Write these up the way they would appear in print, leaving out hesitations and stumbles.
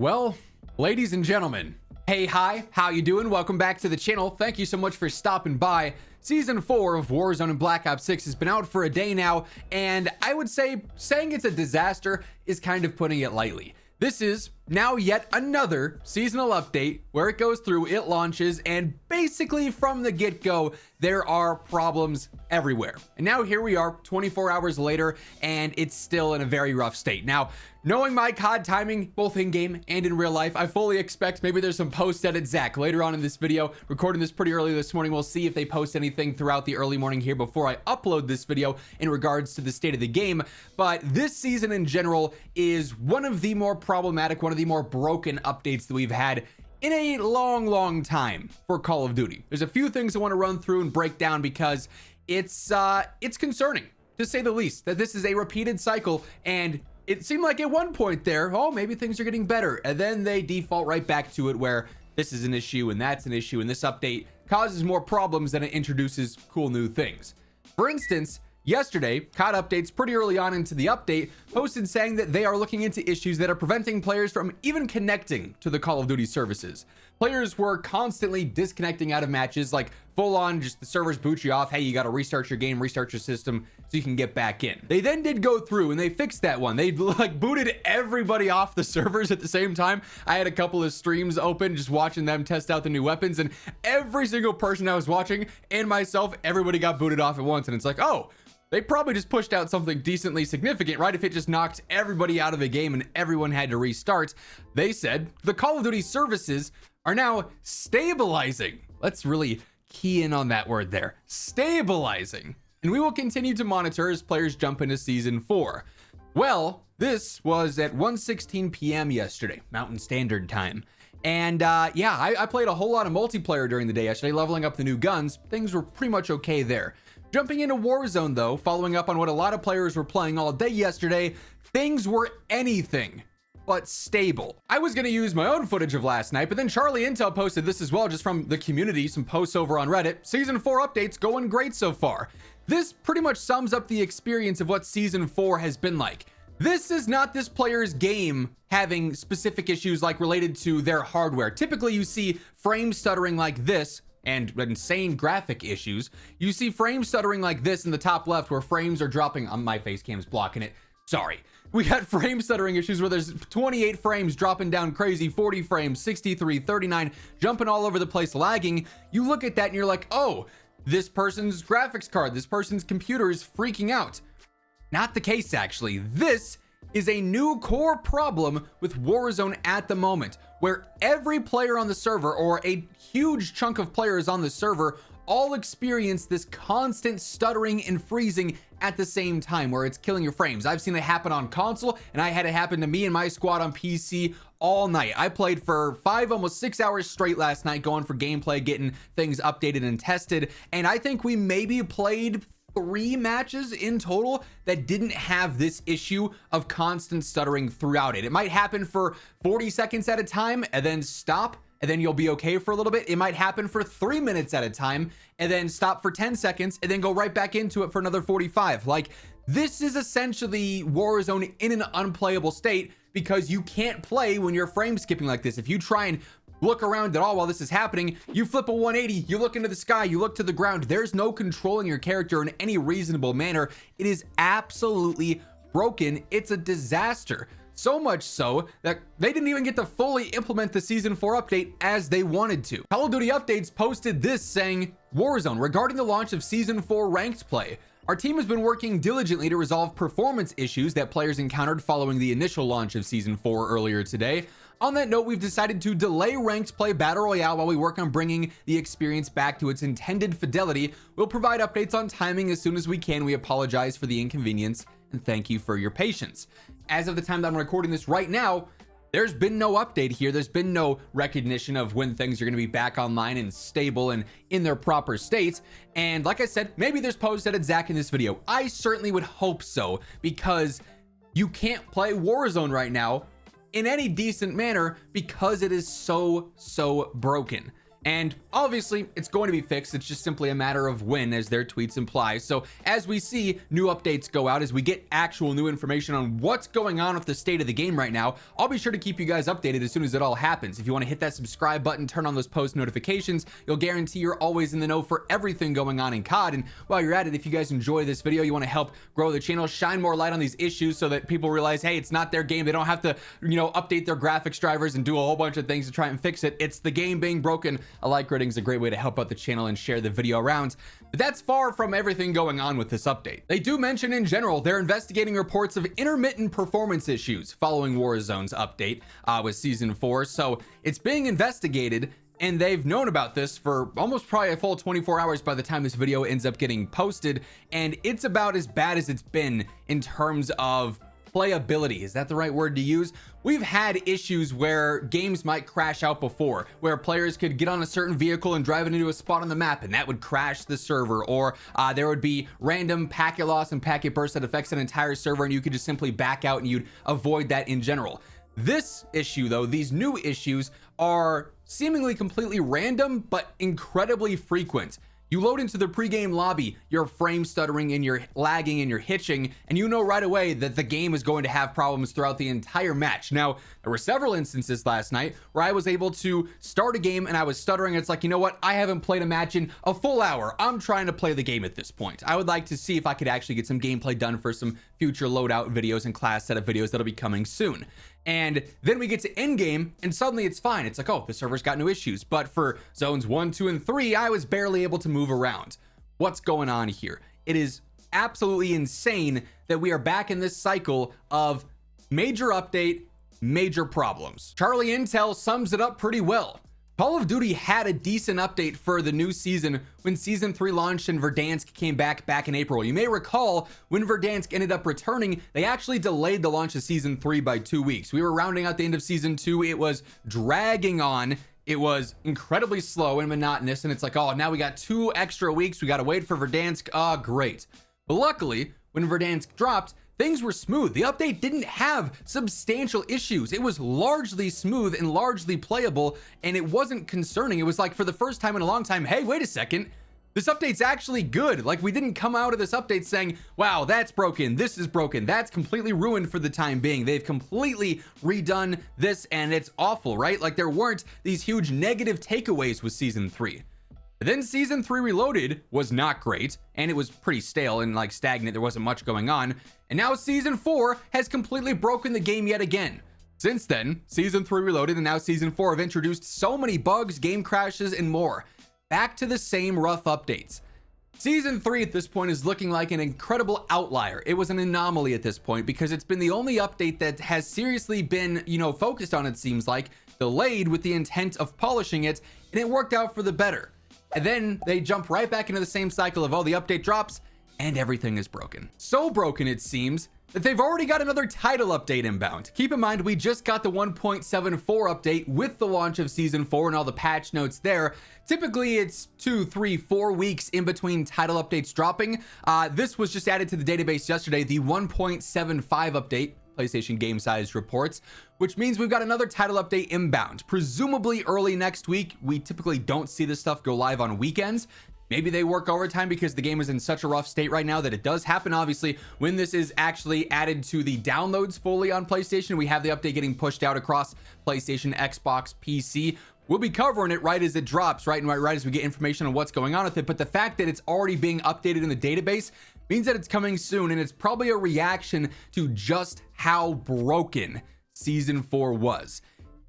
Well, ladies and gentlemen, hey, hi, how you doing? Welcome back to the channel. Thank you so much for stopping by. Season 4 of Warzone and Black Ops 6 has been out for a day now, and I would say saying it's a disaster is kind of putting it lightly. This is now yet another seasonal update where it goes through, it launches, and basically from the get-go, there are problems everywhere. And now here we are 24 hours later, and it's still in a very rough state. Now, knowing my COD timing, both in-game and in real life, I fully expect maybe there's some post-edit Zach later on in this video. Recording this pretty early this morning. We'll see if they post anything throughout the early morning here before I upload this video in regards to the state of the game. But this season in general is one of the more problematic, one of the more broken updates that we've had in a long time for Call of Duty. There's a few things I want to run through and break down because it's concerning, to say the least, that this is a repeated cycle. And it seemed like at one point there, oh, maybe things are getting better, and then they default right back to it where this is an issue and that's an issue, and this update causes more problems than it introduces cool new things. For instance, yesterday, COD Updates pretty early on into the update posted saying that they are looking into issues that are preventing players from even connecting to the Call of Duty services. Players were constantly disconnecting out of matches, like full on just the servers boot you off. Hey, you got to restart your game, restart your system so you can get back in. They then did go through and they fixed that one. They like booted everybody off the servers at the same time. I had a couple of streams open just watching them test out the new weapons, and every single person I was watching and myself, everybody got booted off at once. And it's like, oh, they probably just pushed out something decently significant, right? If it just knocked everybody out of the game and everyone had to restart. They said the Call of Duty services are now stabilizing. Let's really key in on that word there. Stabilizing. And we will continue to monitor as players jump into Season 4. Well, this was at 1:16 p.m. yesterday, Mountain Standard Time. And yeah, I played a whole lot of multiplayer during the day yesterday, leveling up the new guns. Things were pretty much okay there. Jumping into Warzone though, following up on what a lot of players were playing all day yesterday, things were anything but stable. I was gonna use my own footage of last night, but then Charlie Intel posted this as well, just from the community, some posts over on Reddit. Season 4 updates going great so far. This pretty much sums up the experience of what Season 4 has been like. This is not this player's game having specific issues like related to their hardware. Typically you see frame stuttering like this, and insane graphic issues. You see frame stuttering like this in the top left where frames are dropping. My face cam's blocking it. Sorry. We got frame stuttering issues where there's 28 frames dropping down crazy, 40 frames, 63, 39, jumping all over the place, lagging. You look at that and you're like, oh, this person's graphics card, this person's computer is freaking out. Not the case, actually. This is a new core problem with Warzone at the moment, where every player on the server, or a huge chunk of players on the server, all experience this constant stuttering and freezing at the same time, where it's killing your frames. I've seen it happen on console, and I had it happen to me and my squad on PC all night. I played for 5, almost 6 hours straight last night, going for gameplay, getting things updated and tested, and I think we maybe played 3 matches in total that didn't have this issue of constant stuttering throughout it. It might happen for 40 seconds at a time and then stop, and then you'll be okay for a little bit. It might happen for 3 minutes at a time and then stop for 10 seconds and then go right back into it for another 45. Like, this is essentially Warzone in an unplayable state because you can't play when you're frame skipping like this. If you try and look around at all while this is happening, you flip a 180, you look into the sky, you look to the ground. There's no controlling your character in any reasonable manner. It is absolutely broken. It's a disaster. So much so that they didn't even get to fully implement the Season 4 update as they wanted to. Call of Duty Updates posted this saying, Warzone, regarding the launch of Season 4 ranked play, our team has been working diligently to resolve performance issues that players encountered following the initial launch of Season 4 earlier today. On that note, we've decided to delay ranked play battle royale while we work on bringing the experience back to its intended fidelity. We'll provide updates on timing as soon as we can. We apologize for the inconvenience and thank you for your patience. As of the time that I'm recording this right now, there's been no update here. There's been no recognition of when things are going to be back online and stable and in their proper states. And like I said, maybe there's post-edit Zach in this video. I certainly would hope so, because you can't play Warzone right now in any decent manner because it is so broken. And obviously it's going to be fixed. It's just simply a matter of when, as their tweets imply. So as we see new updates go out, as we get actual new information on what's going on with the state of the game right now, I'll be sure to keep you guys updated as soon as it all happens. If you want to hit that subscribe button, turn on those post notifications, you'll guarantee you're always in the know for everything going on in COD. And while you're at it, if you guys enjoy this video, you want to help grow the channel, shine more light on these issues so that people realize, hey, it's not their game. They don't have to, update their graphics drivers and do a whole bunch of things to try and fix it. It's the game being broken. A like rating is a great way to help out the channel and share the video around. But that's far from everything going on with this update. They do mention in general they're investigating reports of intermittent performance issues following Warzone's update with Season 4. So it's being investigated, and they've known about this for almost probably a full 24 hours by the time this video ends up getting posted. And it's about as bad as it's been in terms of playability. Is that the right word to use? We've had issues where games might crash out before, where players could get on a certain vehicle and drive it into a spot on the map, and that would crash the server, or there would be random packet loss and packet burst that affects an entire server, and you could just simply back out and you'd avoid that in general. This issue, though, these new issues are seemingly completely random, but incredibly frequent. You load into the pregame lobby, you're frame stuttering and you're lagging and you're hitching, and you know right away that the game is going to have problems throughout the entire match. Now, there were several instances last night where I was able to start a game and I was stuttering. It's like, you know what? I haven't played a match in a full hour. I'm trying to play the game at this point. I would like to see if I could actually get some gameplay done for some future loadout videos and class setup videos that'll be coming soon. And then we get to end game and suddenly it's fine. It's like, oh, the server's got no issues. But for zones 1, 2, and 3, I was barely able to move around. What's going on here? It is absolutely insane that we are back in this cycle of major update, major problems. Charlie Intel sums it up pretty well. Call of Duty had a decent update for the new season when Season 3 launched and Verdansk came back in April. You may recall when Verdansk ended up returning, they actually delayed the launch of Season 3 by 2 weeks. We were rounding out the end of Season 2. It was dragging on. It was incredibly slow and monotonous. And it's like, oh, now we got 2 extra weeks. We got to wait for Verdansk. Ah, great. But luckily, when Verdansk dropped, things were smooth. The update didn't have substantial issues. It was largely smooth and largely playable, and it wasn't concerning. It was like, for the first time in a long time, hey, wait a second, this update's actually good. Like, we didn't come out of this update saying, wow, that's broken, this is broken, that's completely ruined for the time being. They've completely redone this and it's awful, right? Like, there weren't these huge negative takeaways with Season 3. Then Season 3 Reloaded was not great, and it was pretty stale and like stagnant. There wasn't much going on. And now Season 4 has completely broken the game yet again. Since then, Season 3 Reloaded and now Season 4 have introduced so many bugs, game crashes, and more. Back to the same rough updates. Season 3 at this point is looking like an incredible outlier. It was an anomaly at this point because it's been the only update that has seriously been, focused on, it seems like, delayed with the intent of polishing it, and it worked out for the better. And then they jump right back into the same cycle of, oh, the update drops and everything is broken. So broken, it seems, that they've already got another title update inbound. Keep in mind, we just got the 1.74 update with the launch of Season 4 and all the patch notes there. Typically, it's 2, 3, 4 weeks in between title updates dropping. This was just added to the database yesterday, the 1.75 update. PlayStation Game Size reports, which means we've got another title update inbound, presumably early next week. We typically don't see this stuff go live on weekends. Maybe they work overtime because the game is in such a rough state right now that it does happen. Obviously, when this is actually added to the downloads fully on PlayStation, we have the update getting pushed out across PlayStation, Xbox, PC. We'll be covering it right as it drops, right as we get information on what's going on with it. But the fact that it's already being updated in the database means that it's coming soon, and it's probably a reaction to just how broken Season 4 was.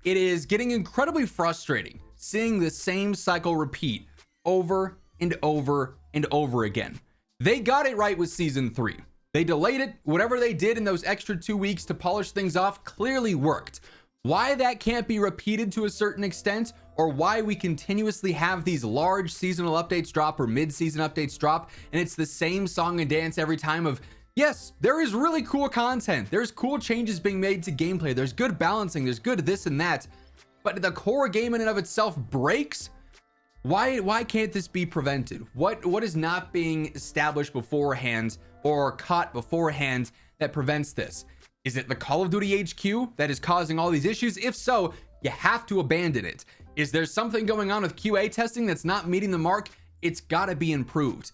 It is getting incredibly frustrating seeing the same cycle repeat over and over and over again. They got it right with Season 3. They delayed it. Whatever they did in those extra 2 weeks to polish things off clearly worked. Why that can't be repeated to a certain extent, or why we continuously have these large seasonal updates drop or mid-season updates drop, and it's the same song and dance every time of, yes, there is really cool content. There's cool changes being made to gameplay. There's good balancing. There's good this and that. But the core game in and of itself breaks. Why can't this be prevented? What is not being established beforehand or caught beforehand that prevents this? Is it the Call of Duty HQ that is causing all these issues? If so, you have to abandon it. Is there something going on with QA testing that's not meeting the mark? It's gotta be improved.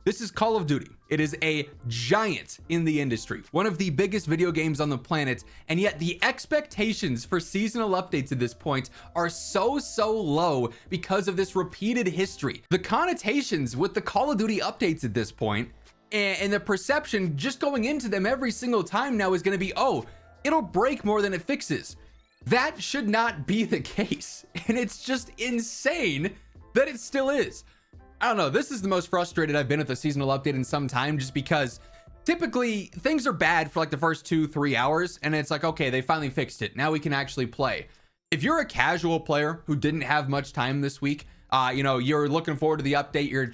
This is Call of Duty. It is a giant in the industry, one of the biggest video games on the planet, and yet the expectations for seasonal updates at this point are so low because of this repeated history. The connotations with the Call of Duty updates at this point, and the perception just going into them every single time now is going to be, oh, it'll break more than it fixes. That should not be the case, and it's just insane that it still is. I don't know, this is the most frustrated I've been with a seasonal update in some time, just because typically things are bad for like the first 2-3 hours, and it's like, okay, they finally fixed it, now we can actually play. If you're a casual player who didn't have much time this week, you know, you're looking forward to the update, you're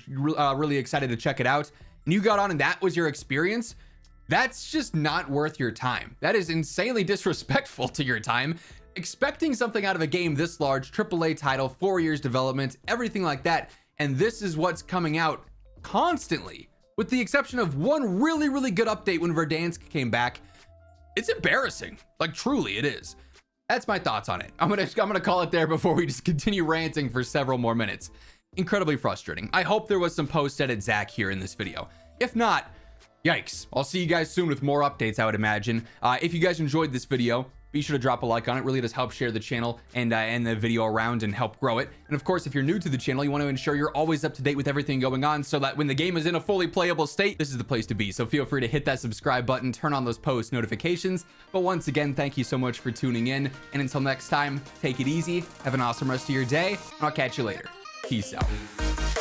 really excited to check it out, and you got on and that was your experience, that's just not worth your time. That is insanely disrespectful to your time. Expecting something out of a game this large, AAA title, 4 years development, everything like that, and this is what's coming out constantly, with the exception of one really good update when Verdansk came back. It's embarrassing. Like, truly it is. That's my thoughts on it. I'm gonna call it there before we just continue ranting for several more minutes. Incredibly frustrating. I hope there was some post-edit Zach here in this video. If not, yikes. I'll see you guys soon with more updates, I would imagine. If you guys enjoyed this video, be sure to drop a like on it. Really does help share the channel and the video around and help grow it. And of course, if you're new to the channel, you want to ensure you're always up to date with everything going on, so that when the game is in a fully playable state, this is the place to be. So feel free to hit that subscribe button, turn on those post notifications. But once again, thank you so much for tuning in. And until next time, take it easy, have an awesome rest of your day, and I'll catch you later. Peace out.